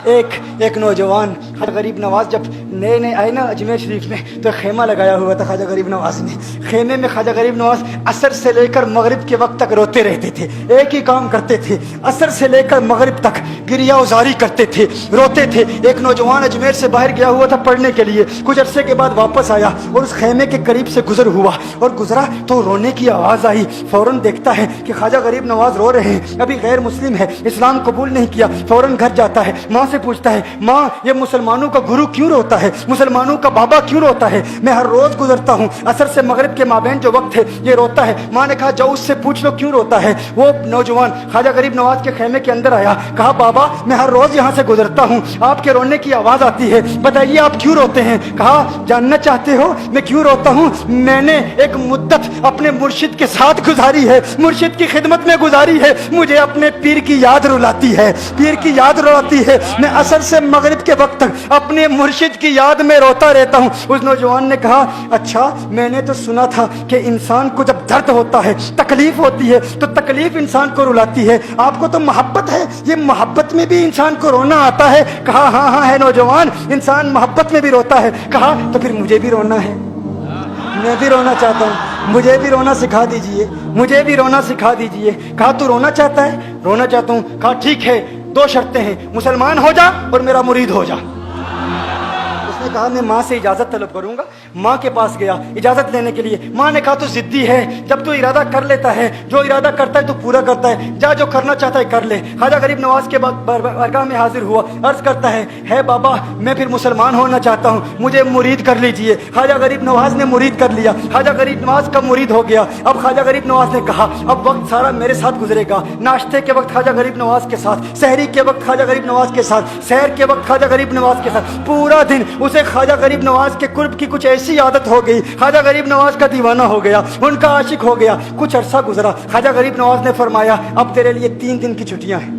एक नौजवान ख्वाजा गरीब नवाज जब नए नए आए ना अजमेर शरीफ में, तो खेमा लगाया हुआ था ख्वाजा गरीब नवाज ने। खेमे में ख्वाजा गरीब नवाज असर से लेकर मगरिब के वक्त तक रोते रहते थे। एक ही काम करते थे, असर से लेकर मगरिब तक गिरिया उजारी करते थे, रोते थे। एक नौजवान अजमेर से बाहर गया हुआ था पढ़ने के लिए, कुछ अरसे के बाद वापस आया और उस खेमे के करीब से गुजर हुआ और गुजरा तो रोने की आवाज़ आई। फौरन देखता है कि ख्वाजा गरीब नवाज रो रहे हैं, अभी गैर मुस्लिम है, इस्लाम कबूल नहीं किया। फौरन घर जाता है, माँ से पूछता है, माँ ये मुसलमानों का गुरु क्यों रोता है, मुसलमानों का बाबा क्यों रोता है? मैं हर रोज गुजरता हूँ, असर से मगरिब के माबैन जो वक्त है ये रोता है। माँ ने कहा जाओ उससे पूछ लो क्यों रोता है। वो नौजवान ख्वाजा गरीब नवाज के खेमे के अंदर आया, कहा बाबा मैं हर रोज यहाँ से गुजरता हूँ, आपके रोने की आवाज आती है, बताइए आप क्यों रोते हैं? कहा जानना चाहते हो मैं क्यों रोता हूँ? मैंने एक मुद्दत अपने मुर्शिद के साथ गुजारी है, मुर्शिद की खिदमत में गुजारी है, मुझे अपने पीर की याद रुलाती है, पीर की याद रुलाती है। मैं असर से मगरिब के वक्त तक अपने मुर्शिद की याद में रोता रहता हूँ। उस नौजवान ने कहा अच्छा मैंने तो सुना था कि इंसान को जब दर्द होता है, तकलीफ होती है, तो तकलीफ इंसान को रुलाती है, आपको तो मोहब्बत है, ये मोहब्बत में भी इंसान को रोना आता है? कहा हाँ हाँ है नौजवान, इंसान मोहब्बत में भी रोता है। कहा तो फिर मुझे भी रोना है, मैं भी रोना चाहता हूँ, मुझे भी रोना सिखा दीजिए, मुझे भी रोना सिखा दीजिए। कहा तू रोना चाहता है? रोना चाहता हूँ। कहा ठीक है, दो शर्तें हैं, मुसलमान हो जा और मेरा मुरीद हो जा। उसने कहा मैं माँ से इजाज़त तलब करूंगा। माँ के पास गया इजाज़त लेने के लिए। माँ ने कहा तो जिद्दी है, जब तू इरादा कर लेता है, जो इरादा करता है तो पूरा करता है, जा जो करना चाहता है कर ले। ख्वाजा गरीब नवाज के बारगाह में हाजिर हुआ, अर्ज करता है बाबा मैं फिर मुसलमान होना चाहता हूँ, मुझे मुरीद कर लीजिए। ख्वाजा गरीब नवाज ने मुरीद कर लिया, ख्वाजा गरीब नवाज का मुरीद हो गया। अब ख्वाजा गरीब नवाज ने कहा अब वक्त सारा मेरे साथ गुजरेगा, नाश्ते के वक्त ख्वाजा गरीब नवाज के साथ, सहरी के वक्त ख्वाजा गरीब नवाज के साथ, सैर के वक्त ख्वाजा गरीब नवाज के साथ, पूरा दिन उसे ख्वाजा गरीब नवाज के कुर्ब की कुछ ऐसी आदत हो गई, ख्वाजा गरीब नवाज का दीवाना हो गया, उनका आशिक हो गया। कुछ अरसा गुजरा, ख्वाजा गरीब नवाज ने फरमाया अब तेरे लिए 3 दिन की छुट्टियां हैं,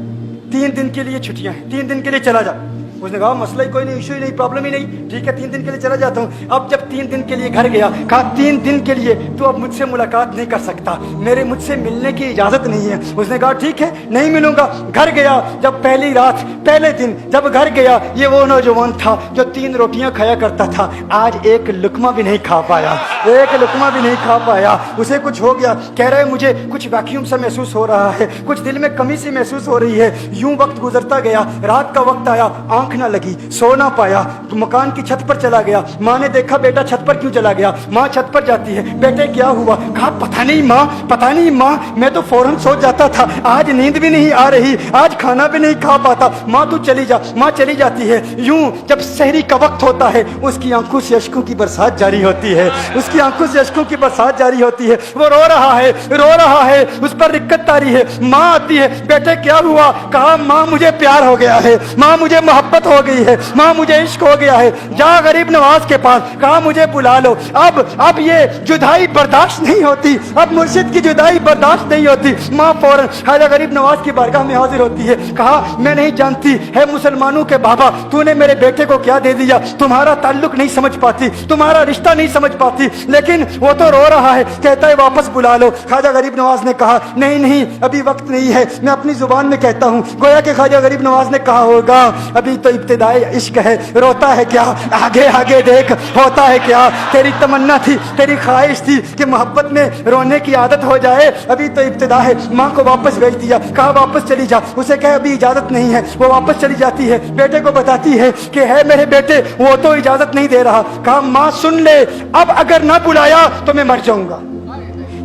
3 दिन के लिए छुट्टियां हैं, 3 दिन के लिए चला जा। उसने कहा मसला ही कोई नहीं, इशू ही नहीं, प्रॉब्लम ही नहीं, ठीक है 3 दिन के लिए चला जाता हूँ। अब जब 3 दिन के लिए घर गया, कहा 3 दिन के लिए तू अब मुझसे मुलाकात नहीं कर सकता, मेरे मुझसे मिलने की इजाज़त नहीं है। उसने कहा ठीक है नहीं मिलूंगा। घर गया, जब पहली रात पहले दिन जब घर गया, ये वो नौजवान था जो 3 रोटियां खाया करता था, आज एक लुकमा भी नहीं खा पाया, एक लुकमा भी नहीं खा पाया। उसे कुछ हो गया, कह रहा है मुझे कुछ वैक्यूम सा महसूस हो रहा है, कुछ दिल में कमी सी महसूस हो रही है। यूं वक्त गुजरता गया, रात का वक्त आया, आंख ना लगी, सो ना पाया, तो मकान की छत पर चला गया। माँ ने देखा बेटा छत पर क्यों चला गया? माँ छत पर जाती है, बेटे क्या हुआ? कहा पता नहीं माँ, पता नहीं माँ, मैं तो फौरन सो जाता था, आज नींद भी नहीं आ रही, आज खाना भी नहीं खा पाता। माँ तू चली जा। माँ चली जाती है। यूं जब सहरी का वक्त होता है, उसकी आंखों से अश्कों की बरसात जारी होती है, उसकी आंखों से अश्कों की बरसात जारी होती है। वो रो रहा है, रो रहा है, उस पर दिक्कत आ रही है। माँ आती है, बेटे क्या हुआ? कहा माँ मुझे प्यार हो गया है, माँ मुझे मोहब्बत हो गई है, माँ मुझे इश्क हो गया है, जा गरीब नवाज के पास, कहा मुझे बुला लो। अब ये जुदाई बर्दाश्त नहीं होती, अब मुर्शिद की जुदाई बर्दाश्त नहीं होती। माँ फौरन ख्वाजा गरीब नवाज की बारगाह में हाजिर होती है। कहा मैं नहीं जानती है मुसलमानों के बाबा, तूने मेरे बेटे को क्या दे दिया, तुम्हारा ताल्लुक नहीं समझ पाती, तुम्हारा रिश्ता नहीं समझ पाती, लेकिन वो तो रो रहा है, कहता है वापस बुला लो। ख्वाजा गरीब नवाज ने कहा नहीं नहीं अभी वक्त नहीं है, मैं अपनी जुबान में कहता हूँ। गोया कि ख्वाजा गरीब नवाज ने कहा होगा अभी तो इब्तिदाई इश्क है, रोता है क्या, आगे आगे देख होता है क्या। तेरी तमन्ना थी, तेरी ख्वाहिश थी कि मोहब्बत में रोने की आदत हो जाए, अभी तो इब्तिदा है। माँ को वापस भेज दिया, कहा वापस चली जा। उसे कहा अभी इजाजत नहीं है, वो वापस चली जाती है, बेटे को बताती है कि है मेरे बेटे वो तो इजाजत नहीं दे रहा। कहा माँ सुन ले, अब अगर ना बुलाया तो मैं मर जाऊंगा,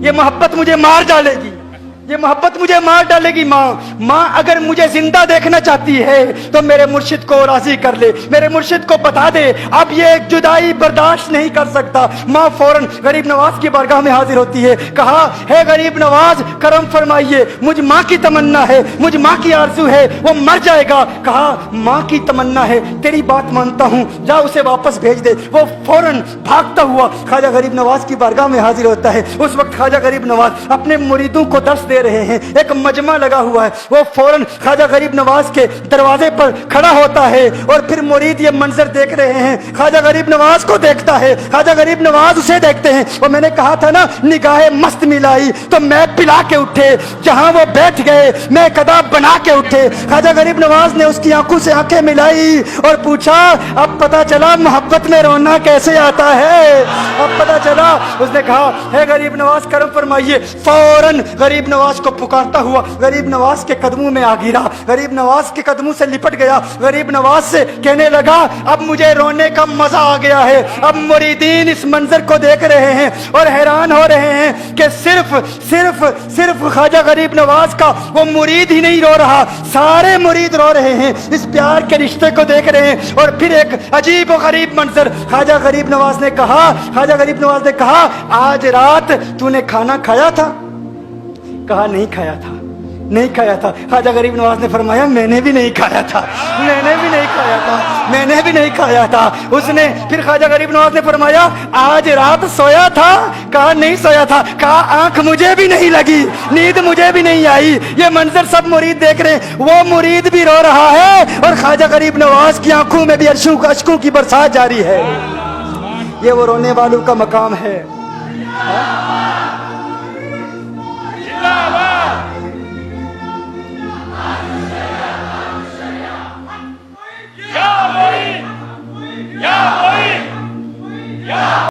ये मोहब्बत मुझे मार डालेगी, ये मोहब्बत मुझे मार डालेगी। माँ अगर मुझे जिंदा देखना चाहती है तो मेरे मुर्शिद को राजी कर ले, मेरे मुर्शिद को बता दे अब ये जुदाई बर्दाश्त नहीं कर सकता। माँ फौरन गरीब नवाज की बारगाह में हाजिर होती है। कहा है गरीब नवाज करम फरमाइए, मुझ माँ की तमन्ना है, मुझ माँ की आरज़ू है, वो मर जाएगा। कहा माँ की तमन्ना है, तेरी बात मानता हूँ, जा उसे वापस भेज दे। वो फौरन भागता हुआ ख्वाजा गरीब नवाज की बारगाह में हाजिर होता है। उस वक्त ख्वाजा गरीब नवाज अपने मुरीदों को दर्श دے رہے ہیں, ایک مجمع لگا ہوا ہے. وہ فوراً خواجہ غریب نواز کے دروازے پر کھڑا ہوتا ہے اور پھر مرید یہ منظر دیکھ رہے ہیں. خواجہ غریب نواز کو دیکھتا ہے, خواجہ غریب نواز اسے دیکھتے ہیں. اور میں نے کہا تھا نا نگاہ مست ملائی تو میں پلا کے اٹھے, جہاں وہ بیٹھ گئے میں قدا بنا کے اٹھے. خواجہ غریب نواز نے اس کی آنکھوں سے آنکھیں ملائی اور پوچھا اب پتا چلا محبت میں رونا کیسے آتا ہے, اب پتا چلا. اس نے کہا ہے غریب نواز کرم فرمائیے. فوراً غریب نواز کو پکارتا ہوا غریب نواز کے قدموں میں آ گرا, غریب نواز کے قدموں سے لپٹ گیا. غریب نواز سے کہنے لگا اب مجھے رونے کا مزہ آ گیا ہے. اب مریدین اس منظر کو دیکھ رہے ہیں اور حیران ہو رہے ہیں کہ صرف خواجہ غریب نواز کا وہ مرید ہی نہیں رو رہا, سارے مرید رو رہے ہیں, اس پیار کے رشتے کو دیکھ رہے ہیں. اور پھر ایک عجیب و غریب منظر, خواجہ غریب نواز نے کہا آج رات تو نے کھانا کھایا تھا؟ کہا نہیں کھایا تھا, نہیں کھایا تھا. خواجہ غریب نواز نے فرمایا میں نے بھی نہیں کھایا تھا, میں نے بھی نہیں کھایا تھا, میں نے بھی نہیں کھایا تھا. اس نے پھر خواجہ غریب نواز نے فرمایا آج رات سویا تھا؟ کہا نہیں سویا تھا. کہا آنکھ مجھے بھی نہیں لگی, نیند مجھے بھی نہیں آئی. یہ منظر سب مرید دیکھ رہے ہیں, وہ مرید بھی رو رہا ہے اور خواجہ غریب نواز کی آنکھوں میں بھی اشکوں کی برسات جاری ہے. یہ وہ رونے والوں کا مقام ہے.